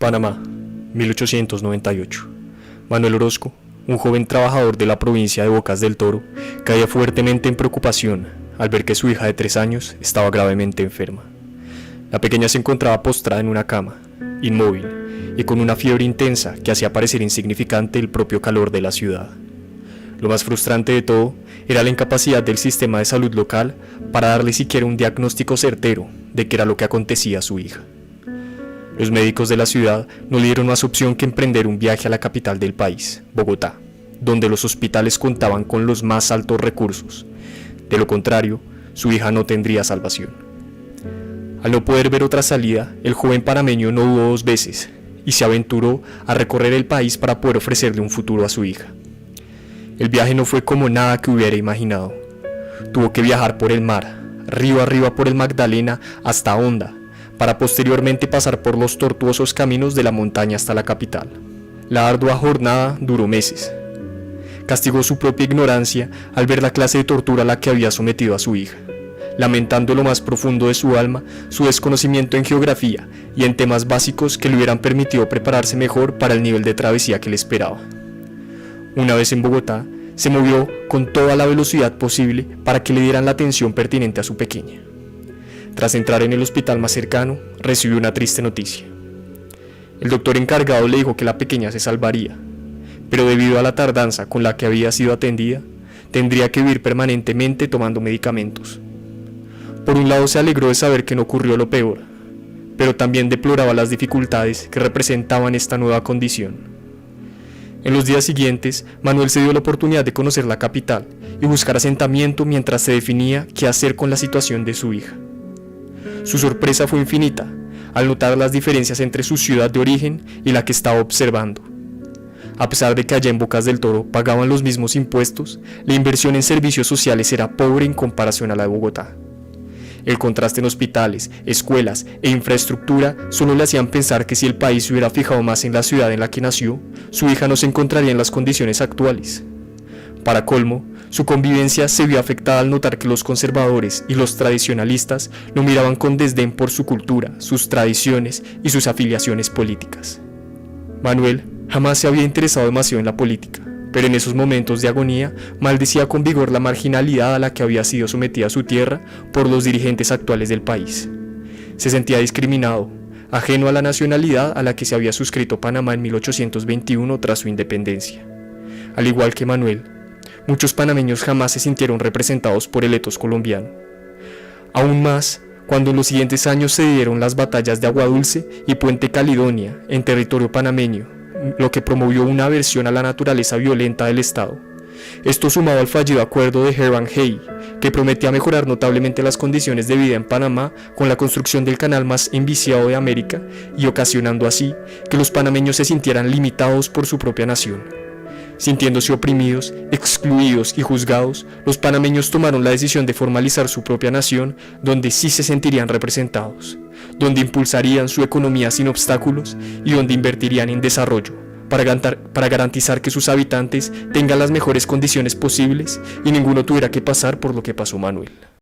Panamá, 1898. Manuel Orozco, un joven trabajador de la provincia de Bocas del Toro, caía fuertemente en preocupación al ver que su hija de 3 años estaba gravemente enferma. La pequeña se encontraba postrada en una cama, inmóvil y con una fiebre intensa que hacía parecer insignificante el propio calor de la ciudad. Lo más frustrante de todo era la incapacidad del sistema de salud local para darle siquiera un diagnóstico certero de qué era lo que acontecía a su hija. Los médicos de la ciudad no le dieron más opción que emprender un viaje a la capital del país, Bogotá, donde los hospitales contaban con los más altos recursos. De lo contrario, su hija no tendría salvación. Al no poder ver otra salida, el joven panameño no dudó 2 veces y se aventuró a recorrer el país para poder ofrecerle un futuro a su hija. El viaje no fue como nada que hubiera imaginado. Tuvo que viajar por el mar, río arriba por el Magdalena hasta Honda, para posteriormente pasar por los tortuosos caminos de la montaña hasta la capital. La ardua jornada duró meses. Castigó su propia ignorancia al ver la clase de tortura a la que había sometido a su hija, lamentando lo más profundo de su alma su desconocimiento en geografía y en temas básicos que le hubieran permitido prepararse mejor para el nivel de travesía que le esperaba. Una vez en Bogotá, se movió con toda la velocidad posible para que le dieran la atención pertinente a su pequeña. Tras entrar en el hospital más cercano, recibió una triste noticia. El doctor encargado le dijo que la pequeña se salvaría, pero debido a la tardanza con la que había sido atendida, tendría que vivir permanentemente tomando medicamentos. Por un lado se alegró de saber que no ocurrió lo peor, pero también deploraba las dificultades que representaban esta nueva condición. En los días siguientes, Manuel se dio la oportunidad de conocer la capital y buscar asentamiento mientras se definía qué hacer con la situación de su hija. Su sorpresa fue infinita al notar las diferencias entre su ciudad de origen y la que estaba observando. A pesar de que allá en Bocas del Toro pagaban los mismos impuestos, la inversión en servicios sociales era pobre en comparación a la de Bogotá. El contraste en hospitales, escuelas e infraestructura solo le hacían pensar que si el país se hubiera fijado más en la ciudad en la que nació, su hija no se encontraría en las condiciones actuales. Para colmo, su convivencia se vio afectada al notar que los conservadores y los tradicionalistas lo miraban con desdén por su cultura, sus tradiciones y sus afiliaciones políticas. Manuel jamás se había interesado demasiado en la política, pero en esos momentos de agonía maldecía con vigor la marginalidad a la que había sido sometida su tierra por los dirigentes actuales del país. Se sentía discriminado, ajeno a la nacionalidad a la que se había suscrito Panamá en 1821 tras su independencia. Al igual que Manuel, muchos panameños jamás se sintieron representados por el etos colombiano. Aún más, cuando en los siguientes años se dieron las batallas de Aguadulce y Puente Caledonia en territorio panameño, lo que promovió una aversión a la naturaleza violenta del Estado. Esto sumado al fallido acuerdo de Hermann-Hay, que prometía mejorar notablemente las condiciones de vida en Panamá con la construcción del canal más enviciado de América y ocasionando así que los panameños se sintieran limitados por su propia nación. Sintiéndose oprimidos, excluidos y juzgados, los panameños tomaron la decisión de formalizar su propia nación, donde sí se sentirían representados, donde impulsarían su economía sin obstáculos y donde invertirían en desarrollo, para garantizar que sus habitantes tengan las mejores condiciones posibles y ninguno tuviera que pasar por lo que pasó Manuel.